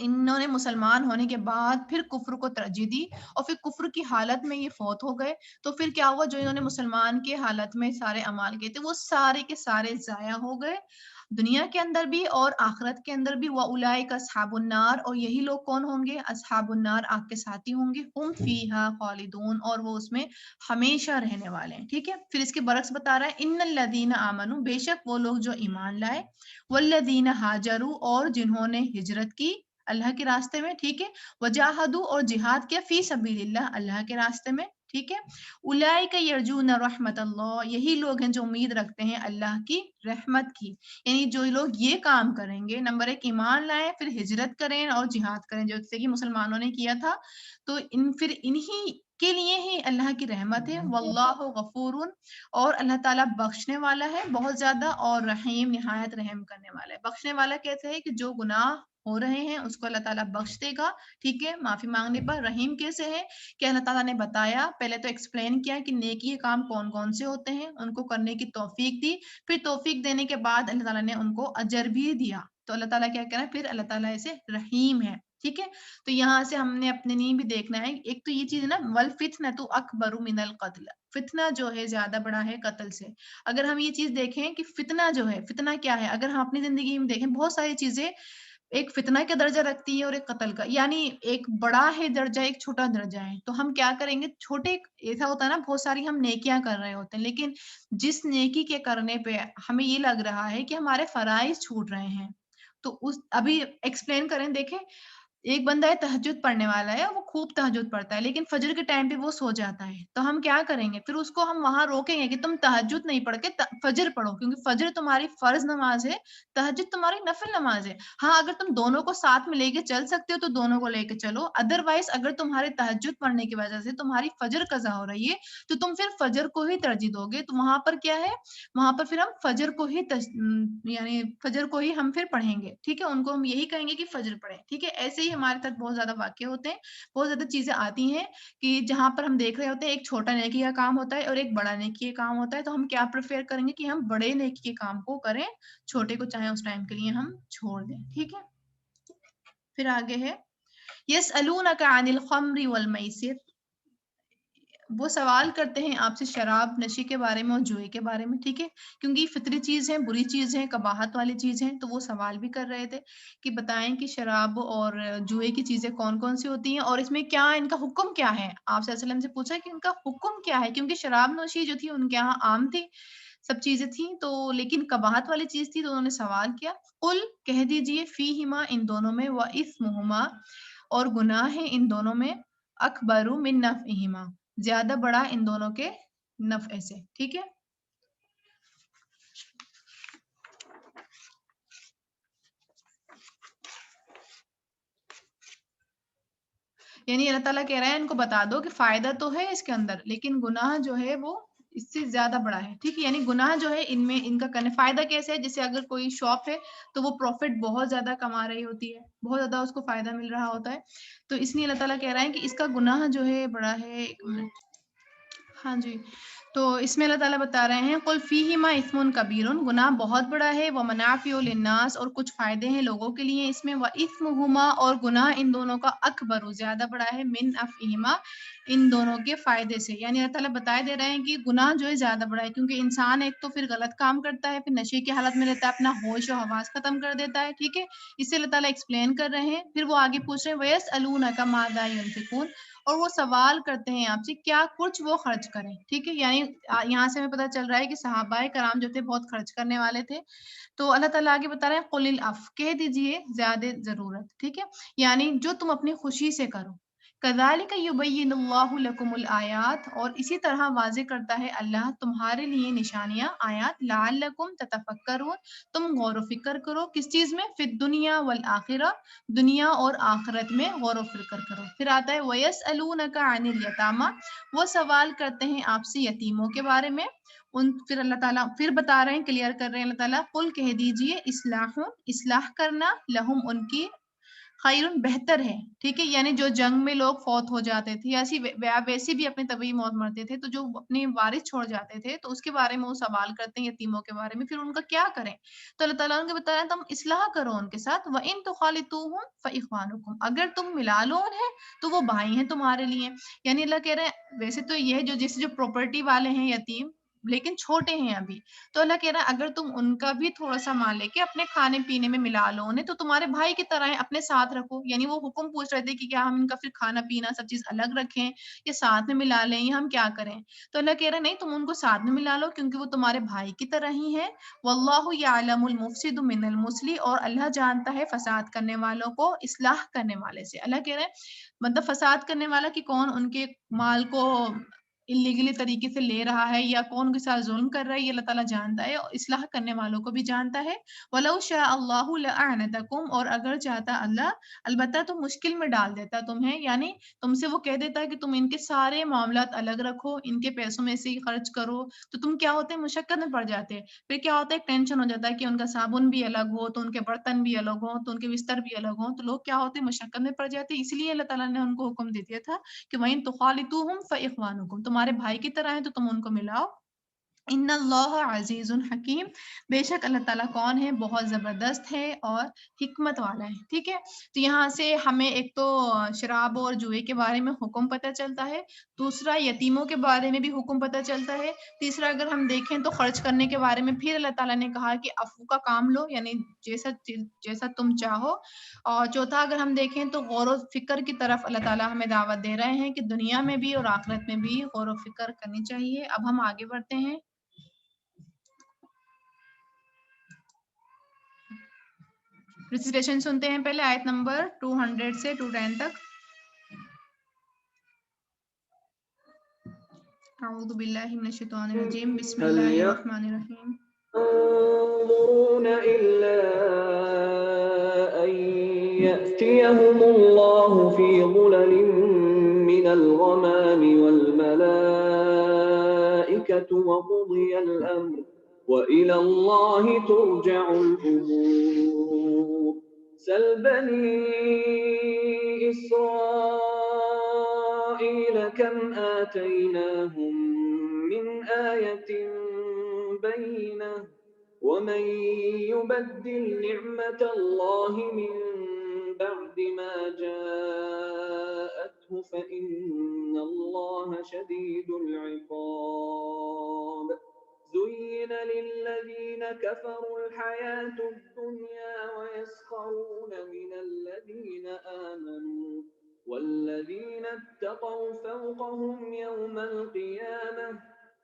Speaker 1: انہوں نے مسلمان ہونے کے بعد پھر کفر کو ترجیح دی اور پھر کفر کی حالت میں یہ فوت ہو گئے. تو پھر کیا ہوا، جو انہوں نے مسلمان کے حالت میں سارے اعمال کیے تھے وہ سارے کے سارے ضائع ہو گئے، دنیا کے اندر بھی اور آخرت کے اندر بھی. وَأُولَٰئِكَ أَصْحَابُ النَّارِ، اور یہی لوگ کون ہوں گے، اصحاب النار، آگ کے ساتھی ہوں گے. ہم فیہا خالدون، اور وہ اس میں ہمیشہ رہنے والے ہیں. ٹھیک ہے. پھر اس کے برعکس بتا رہا ہے ان الذین آمنوا، بے شک وہ لوگ جو ایمان لائے، والذین ہاجروا، اور جنہوں نے ہجرت کی اللہ کے راستے میں. ٹھیک ہے. وجاہدوا، اور جہاد کیا، فی سبیل اللہ، اللہ کے راستے میں. ٹھیک ہے. اولئک یرجون رحمت اللہ، یہی لوگ ہیں جو امید رکھتے ہیں اللہ کی رحمت کی. یعنی جو لوگ یہ کام کریں گے، نمبر ایک ایمان لائیں، پھر ہجرت کریں اور جہاد کریں جیسے کہ مسلمانوں نے کیا تھا، تو پھر انہی کے لیے ہی اللہ کی رحمت ہے. واللہ غفور، اور اللہ تعالیٰ بخشنے والا ہے بہت زیادہ، اور رحیم، نہایت رحم کرنے والا ہے. بخشنے والا کیسے ہے کہ جو گناہ ہو رہے ہیں اس کو اللہ تعالیٰ بخش دے گا. ٹھیک ہے. معافی مانگنے پر. رحیم کیسے ہے کہ اللہ تعالیٰ نے بتایا، پہلے تو ایکسپلین کیا کہ نیکی کے کام کون کون سے ہوتے ہیں، ان کو کرنے کی توفیق دی، پھر توفیق دینے کے بعد اللہ تعالیٰ نے ان کو اجر بھی دیا. تو اللہ تعالیٰ کیا کہہ رہا ہے، پھر اللہ تعالیٰ ایسے رحیم ہے. ٹھیک ہے. تو یہاں سے ہم نے اپنے لیے بھی دیکھنا ہے، ایک تو یہ چیز ہے نا، والفتنۃ اکبر من القتل، فتنہ جو ہے زیادہ بڑا ہے قتل سے. اگر ہم یہ چیز دیکھیں کہ فتنہ جو ہے، فتنہ کیا ہے، اگر ہم اپنی زندگی میں دیکھیں بہت ساری چیزیں ایک فتنہ کا درجہ رکھتی ہے اور ایک قتل کا. یعنی ایک بڑا ہے درجہ، ایک چھوٹا درجہ ہے. تو ہم کیا کریں گے، چھوٹے ایسا ہوتا ہے نا، بہت ساری ہم نیکیاں کر رہے ہوتے ہیں، لیکن جس نیکی کے کرنے پہ ہمیں یہ لگ رہا ہے کہ ہمارے فرائض چھوٹ رہے ہیں، تو اس ابھی ایکسپلین کریں. دیکھیں، ایک بندہ ہے تہجد پڑھنے والا ہے، وہ خوب تہجد پڑھتا ہے، لیکن فجر کے ٹائم پہ وہ سو جاتا ہے. تو ہم کیا کریں گے، پھر اس کو ہم وہاں روکیں گے کہ تم تہجد نہیں پڑھ کے فجر پڑھو، کیونکہ فجر تمہاری فرض نماز ہے، تہجد تمہاری نفل نماز ہے. ہاں، اگر تم دونوں کو ساتھ میں لے کے چل سکتے ہو تو دونوں کو لے کے چلو. ادروائز اگر تمہارے تہجد پڑھنے کی وجہ سے تمہاری فجر قضا ہو رہی ہے تو تم پھر فجر کو ہی ترجیح دو گے. تو وہاں پر کیا ہے، وہاں پر پھر ہم فجر کو ہی یعنی فجر کو ہی ہم پھر پڑھیں گے. ٹھیک ہے. ان کو ہم یہی کہیں گے کہ فجر پڑھیں. ٹھیک ہے. ایسے ہی ہمارے ساتھ بہت زیادہ واقع ہوتے ہیں، بہت زیادہ چیزیں آتی ہیں کہ جہاں پر ہم دیکھ رہے ہوتے ہیں ایک چھوٹا نیکی کا کام ہوتا ہے اور ایک بڑا نیکی کا کام ہوتا ہے. تو ہم کیا پریفر کریں گے کہ ہم بڑے نیکی کے کام کو کریں، چھوٹے کو چاہے اس ٹائم کے لیے ہم چھوڑ دیں. ٹھیک ہے. پھر آگے ہے یسألونک عن الخمر والمیسر، وہ سوال کرتے ہیں آپ سے شراب نشی کے بارے میں اور جوئے کے بارے میں. ٹھیک ہے. کیونکہ یہ فطری چیز ہے، بری چیز ہے، قباحت والی چیز ہے. تو وہ سوال بھی کر رہے تھے کہ بتائیں کہ شراب اور جوئے کی چیزیں کون کون سی ہوتی ہیں اور اس میں کیا ان کا حکم کیا ہے. آپ صلی اللہ علیہ وسلم سے پوچھا کہ ان کا حکم کیا ہے، کیونکہ شراب نوشی جو تھی ان کے یہاں عام تھی، سب چیزیں تھیں، تو لیکن قباحت والی چیز تھی. تو انہوں نے سوال کیا، قل، کہہ دیجئے، فیہما، ان دونوں میں، واسمہما، اور گناہ ہے ان دونوں میں، اکبر من نفعہما، زیادہ بڑا ان دونوں کے نفع سے. ٹھیک ہے. یعنی اللہ تعالیٰ کہہ رہے ہیں ان کو بتا دو کہ فائدہ تو ہے اس کے اندر، لیکن گناہ جو ہے وہ اس سے زیادہ بڑا ہے. ٹھیک ہے. یعنی گناہ جو ہے ان میں ان کا کرنے، فائدہ کیسے ہے، جیسے اگر کوئی شاپ ہے تو وہ پروفٹ بہت زیادہ کما رہی ہوتی ہے، بہت زیادہ اس کو فائدہ مل رہا ہوتا ہے، تو اس لیے اللہ تعالیٰ کہہ رہے ہیں کہ اس کا گناہ جو ہے بڑا ہے. ایک منٹ. ہاں جی. تو اس میں اللہ تعالیٰ بتا رہے ہیں قل فیہما اثم کبیر، گناہ بہت بڑا ہے، ومنافع للناس، اور کچھ فائدے ہیں لوگوں کے لیے اس میں، واثمہما، اور گناہ ان دونوں کا اکبر، زیادہ بڑا ہے، من نفعہما، ان دونوں کے فائدے سے. یعنی اللہ تعالیٰ بتائے دے رہے ہیں کہ گناہ جو ہے زیادہ بڑا ہے، کیونکہ انسان ایک تو پھر غلط کام کرتا ہے، پھر نشے کی حالت میں رہتا ہے، اپنا ہوش و حواس ختم کر دیتا ہے. ٹھیک ہے. اس سے اللہ تعالیٰ ایکسپلین کر رہے ہیں. پھر وہ آگے پوچھ رہے ہیں ویسألونک ماذا ينفقون، اور وہ سوال کرتے ہیں آپ سے کیا کچھ وہ خرچ کریں. ٹھیک ہے، یعنی یہاں سے ہمیں پتہ چل رہا ہے کہ صحابہ کرام جو تھے بہت خرچ کرنے والے تھے. تو اللہ تعالیٰ آگے بتا رہے ہیں قل العف، کہہ دیجئے زیادہ ضرورت. ٹھیک ہے، یعنی جو تم اپنی خوشی سے کرو. کذالک یبین اللہ لکم الآیات، اور اسی طرح واضح کرتا ہے اللہ تمہارے لیے نشانیاں آیات، لعلکم تتفکرون، تم غور و فکر کرو. کس چیز میں؟ فی الدنیا والآخرہ، دنیا اور آخرت میں غور و فکر کرو. پھر آتا ہے وَيَسْأَلُونَكَ عَنِ الْيَتَامَى، وہ سوال کرتے ہیں آپ سے یتیموں کے بارے میں. پھر اللہ تعالیٰ پھر بتا رہے ہیں، کلیئر کر رہے ہیں اللہ تعالیٰ، قل کہہ دیجئے اصلاح، اصلاح کرنا، لہم ان کی، خیر بہتر ہے. ٹھیک ہے، یعنی جو جنگ میں لوگ فوت ہو جاتے تھے، ایسی ویسے بھی اپنے طبعی موت مرتے تھے، تو جو اپنے وارث چھوڑ جاتے تھے تو اس کے بارے میں وہ سوال کرتے ہیں یتیموں کے بارے میں، پھر ان کا کیا کریں. تو اللہ تعالیٰ ان کو بتا رہے ہیں تم اصلاح کرو ان کے ساتھ. وَإِن تُخَالِطُوهُمْ فَإِخْوَانُكُمْ، اگر تم ملا لو انہیں تو وہ بھائی ہیں تمہارے لیے. یعنی اللہ کہہ رہے ہیں ویسے تو یہ جو جیسے جو پراپرٹی والے ہیں یتیم، لیکن چھوٹے ہیں ابھی، تو اللہ کہہ رہا ہے اگر تم ان کا بھی تھوڑا سا مان لے کے اپنے کھانے پینے میں ملا لو انہیں، تو تمہارے بھائی کی طرح ہیں، اپنے ساتھ رکھو. یعنی وہ حکم پوچھ رہے تھے کہ کیا ہم ان کا پھر کھانا پینا سب چیز الگ رکھیں یا ساتھ میں ملا لیں یا ہم کیا کریں. تو اللہ کہہ رہا ہے نہیں، تم ان کو ساتھ میں ملا لو کیونکہ وہ تمہارے بھائی کی طرح ہی ہے. واللہ یعلم المفسد من المصلح، اور اللہ جانتا ہے فساد کرنے والوں کو اصلاح کرنے والے سے. اللہ کہہ رہے ہیں مطلب فساد کرنے والا کہ کون ان کے مال کو انلیگلی طریقے سے لے رہا ہے یا کون کے ساتھ ظلم کر رہا ہے، یہ اللہ تعالیٰ جانتا ہے، اور اصلاح کرنے والوں کو بھی جانتا ہے. وَلَوْ شَاءَ اللَّهُ لَأَعْنَتَكُمْ، اور اگر چاہتا اللہ البتہ تو مشکل میں ڈال دیتا تمہیں، یعنی تم سے وہ کہہ دیتا ہے کہ تم ان کے سارے معاملات الگ رکھو، ان کے پیسوں میں سے ہی خرچ کرو، تو تم کیا ہوتے ہیں مشقت میں پڑ جاتے. پھر کیا ہوتا ہے ٹینشن ہو جاتا ہے کہ ان کا صابن بھی الگ ہو تو ان کے برتن بھی الگ ہوں تو ان کے بستر بھی الگ ہوں، تو لوگ کیا ہوتے ہیں مشقت میں پڑ جاتے ہیں. اس لیے اللہ تعالیٰ نے ان کو حکم دے دیا تھا کہ وَإِن تُخَالِطُوهُمْ فَإِخْوَانُكُمْ، تمہارے بھائی کی طرح ہیں تو تم ان کو ملاؤ. ان اللہ عزیز حکیم، بے شک اللہ تعالیٰ کون ہے؟ بہت زبردست ہے اور حکمت والا ہے. ٹھیک ہے، تو یہاں سے ہمیں ایک تو شراب اور جوئے کے بارے میں حکم پتہ چلتا ہے، دوسرا یتیموں کے بارے میں بھی حکم پتہ چلتا ہے، تیسرا اگر ہم دیکھیں تو خرچ کرنے کے بارے میں پھر اللہ تعالیٰ نے کہا کہ عفو کا کام لو، یعنی جیسا جیسا تم چاہو. اور چوتھا اگر ہم دیکھیں تو غور و فکر کی طرف اللہ تعالیٰ ہمیں دعوت دے رہے ہیں کہ دنیا میں بھی اور آخرت میں بھی غور و فکر کرنی چاہیے. اب ہم آگے بڑھتے ہیں. ریسیٹیشن سنتے ہیں پہلے آیت نمبر 200 سے 210 تک. اعوذ باللہ من الشیطان الرجیم، بسم اللہ الرحمن الرحیم.
Speaker 2: ينظرون إلا أن يأتيهم الله في ظلل من الغمام والملائكة وقضي الأمر وإلى الله ترجع الأمور. سل بني إسرائيل كم آتيناهم من آية بينة ومن يبدل نعمة الله من بعد ما جاءته فإن الله شديد العقاب. زين للذين كفروا الحياة الدنيا ويسخرون من الذين آمنوا والذين اتقوا فوقهم يوم القيامة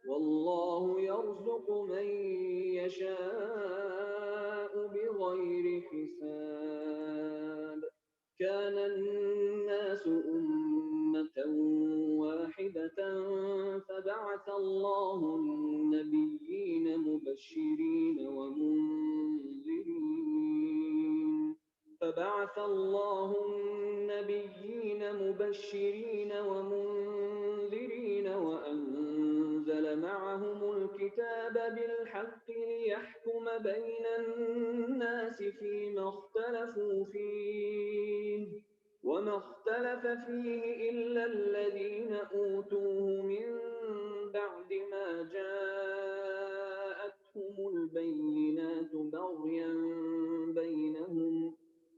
Speaker 2: والله يرزق من يشاء بغير حساب. كان الناس أمة واحدة فبعث الله النبيين مبشرين ومنذرين وأنزل معهم الكتاب بالحق ليحكم بين الناس فيما اختلفوا فيه وما اختلف فيه إلا الذين أوتوه من بعد ما جاءتهم البينات بغيا بينهم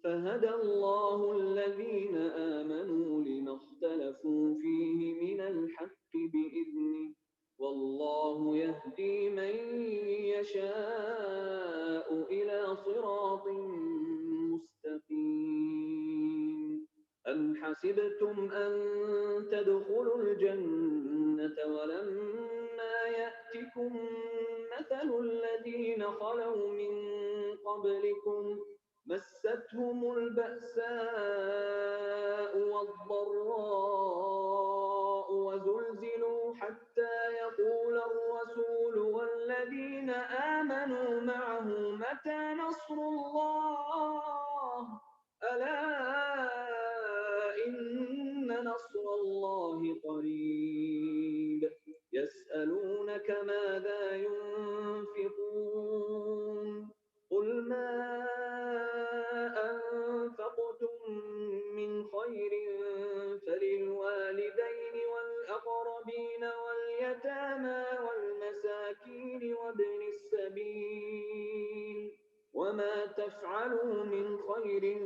Speaker 2: فهدى الله الذين آمنوا لما اختلفوا فيه من الحق بإذنه والله يهدي من يشاء إلى صراط مستقيم. أم أحسبتم أن تدخلوا الجنة ولما يأتكم مثل الذين خلوا من قبلكم مستهم البأساء والضراء وزلزلوا حتى يقول الرسول والذين آمنوا معه متى نصر الله ألا إن نصر الله قريب يسألونك ماذا ينفقون قل ما أنفقتم من خير فللوالدين والأقربين واليتامى والمساكين وابن السبيل وما تفعلوا من خير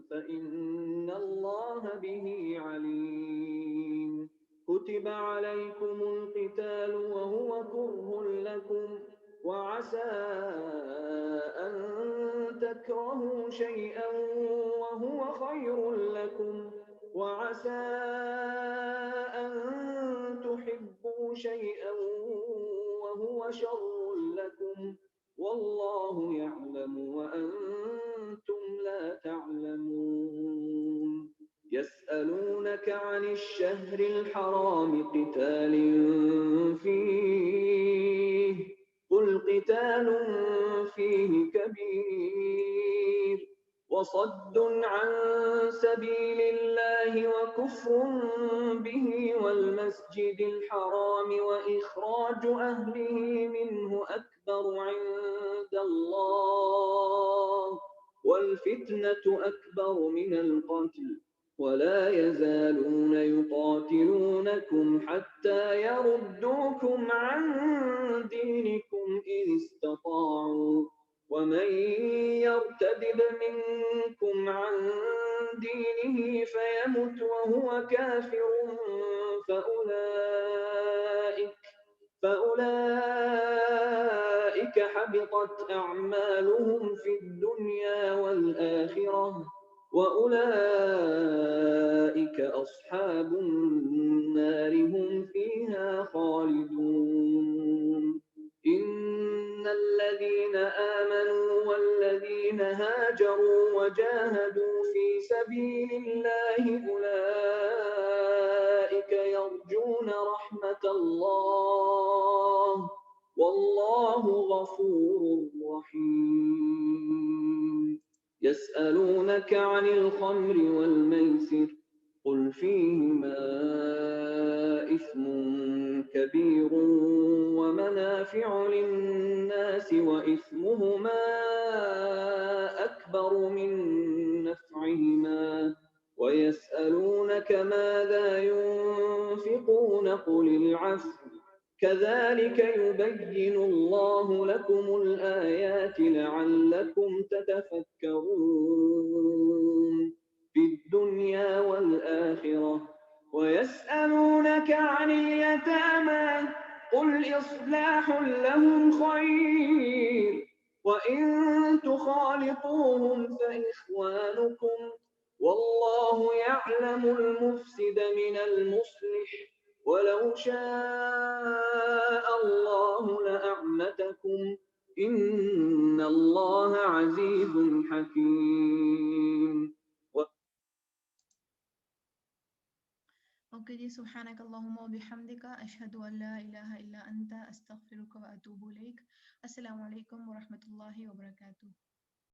Speaker 2: فإن الله به عليم كتب عليكم القتال وهو كره لكم وعسى أن تكرهوا شيئا وهو خير لكم وعسى أن تحبوا شيئا وهو شر لكم والله يعلم وأنتم لا تعلمون يسألونك عن الشهر الحرام قتال فيه قل قتال فيه كبير وصد عن سبيل الله وكفر به والمسجد الحرام وإخراج أهله منه أكبر عند الله والفتنة أكبر من القتل ولا يزالون يقاتلونكم حتى يردوكم عن دينكم إن استطاعوا ومن يرتد منكم عن دينه فيمت وهو كافر فأولئك حبطت أعمالهم في الدنيا والآخرة وأولئك أصحاب النار هم فيها خالدون إن الذين آمنوا والذين هاجروا وجاهدوا في سبيل الله أولئك يرجون رحمة الله والله غفور رحيم يسألونك عن الخمر والميسر قل فيهما إثم كبير ومنافع للناس وإثمهما أكبر من نفعهما ويسألونك ماذا ينفقون قل العفو كذلك يبين الله لكم الآيات لعلكم تتفكرون في الدنيا والآخرة ويسألونك عن اليتامى قل إصلاح لهم خير وإن تخالطوهم فإخوانكم والله يعلم المفسد من المصلح ولو شاء الله لأعنتكم إن الله عزيز حكيم.
Speaker 1: اوکے جی سبحانک اللہم و بحمدک اشہد ان لا الہ الا انت استغفرک و اتوب الیک. السلام علیکم ورحمۃ اللہ وبرکاتہ.